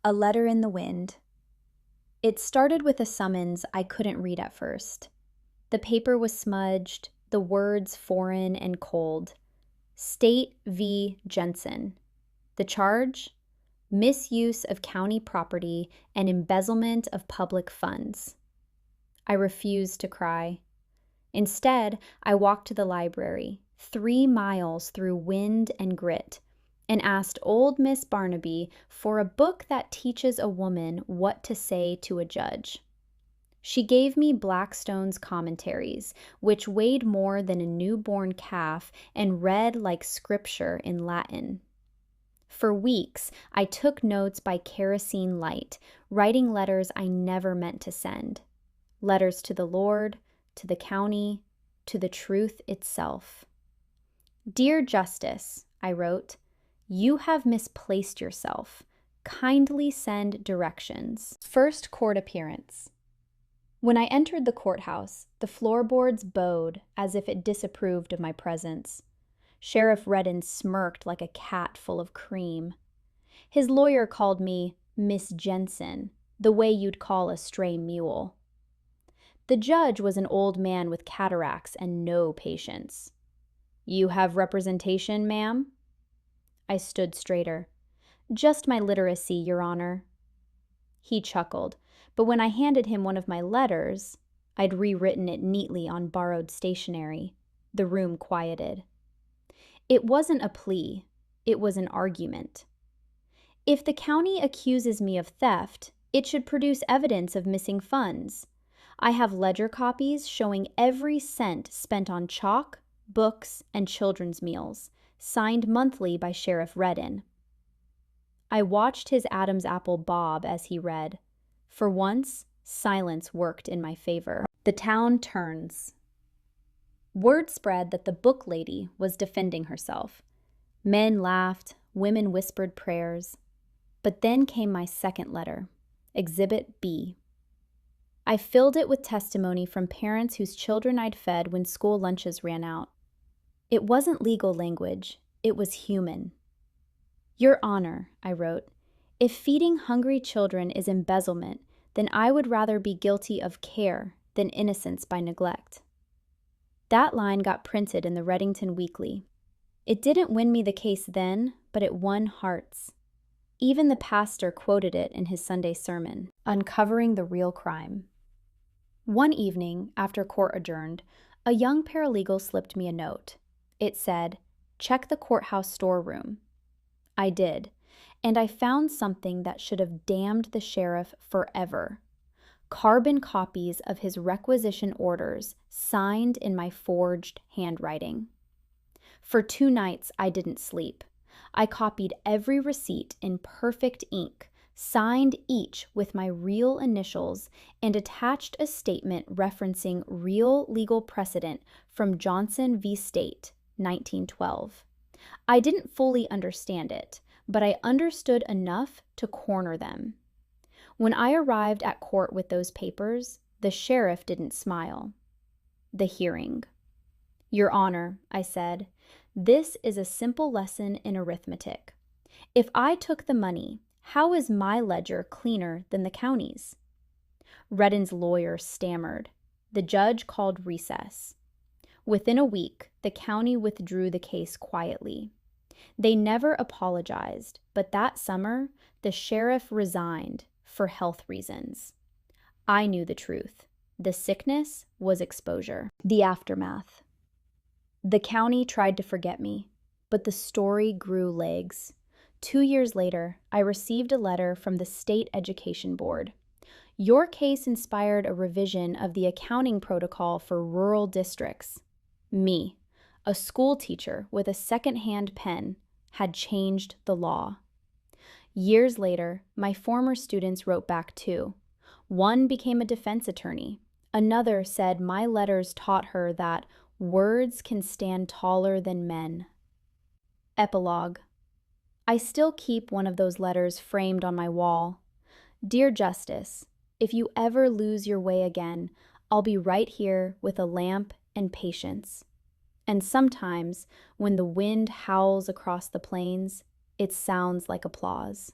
A letter in the wind. It started with a summons I couldn't read at first. The paper was smudged, the words foreign and cold. State v. Jensen. The charge? Misuse of county property and embezzlement of public funds. I refused to cry. Instead, I walked to the library, 3 miles through wind and grit, and asked old Miss Barnaby for a book that teaches a woman what to say to a judge. She gave me Blackstone's commentaries, which weighed more than a newborn calf and read like scripture in Latin. For weeks, I took notes by kerosene light, writing letters I never meant to send. Letters to the Lord, to the county, to the truth itself. Dear Justice, I wrote, you have misplaced yourself. Kindly send directions. First court appearance. When I entered the courthouse, the floorboards bowed as if it disapproved of my presence. Sheriff Redden smirked like a cat full of cream. His lawyer called me Miss Jensen, the way you'd call a stray mule. The judge was an old man with cataracts and no patience. You have representation, ma'am? I stood straighter. Just my literacy, Your Honor. He chuckled, but when I handed him one of my letters, I'd rewritten it neatly on borrowed stationery, the room quieted. It wasn't a plea, it was an argument. If the county accuses me of theft, it should produce evidence of missing funds. I have ledger copies showing every cent spent on chalk, books, and children's meals, signed monthly by Sheriff Redden. I watched his Adam's apple bob as he read. For once, silence worked in my favor. The town turns. Word spread that the book lady was defending herself. Men laughed, women whispered prayers. But then came my second letter, Exhibit B. I filled it with testimony from parents whose children I'd fed when school lunches ran out. It wasn't legal language, it was human. Your Honor, I wrote, if feeding hungry children is embezzlement, then I would rather be guilty of care than innocence by neglect. That line got printed in the Reddington Weekly. It didn't win me the case then, but it won hearts. Even the pastor quoted it in his Sunday sermon, uncovering the real crime. One evening, after court adjourned, a young paralegal slipped me a note. It said, check the courthouse storeroom. I did, and I found something that should have damned the sheriff forever. Carbon copies of his requisition orders signed in my forged handwriting. For 2 nights, I didn't sleep. I copied every receipt in perfect ink, signed each with my real initials, and attached a statement referencing real legal precedent from Johnson v. State, 1912. I didn't fully understand it, but I understood enough to corner them. When I arrived at court with those papers, the sheriff didn't smile. The hearing. Your Honor, I said, this is a simple lesson in arithmetic. If I took the money, how is my ledger cleaner than the county's? Redden's lawyer stammered. The judge called recess. Within a week, the county withdrew the case quietly. They never apologized, but that summer, the sheriff resigned for health reasons. I knew the truth. The sickness was exposure. The aftermath. The county tried to forget me, but the story grew legs. 2 years later, I received a letter from the State Education Board. Your case inspired a revision of the accounting protocol for rural districts. Me, a school teacher with a second-hand pen, had changed the law. Years later, my former students wrote back too. One became a defense attorney. Another said my letters taught her that words can stand taller than men. Epilogue. I still keep one of those letters framed on my wall. Dear Justice, if you ever lose your way again, I'll be right here with a lamp and patience. And sometimes, when the wind howls across the plains, it sounds like applause.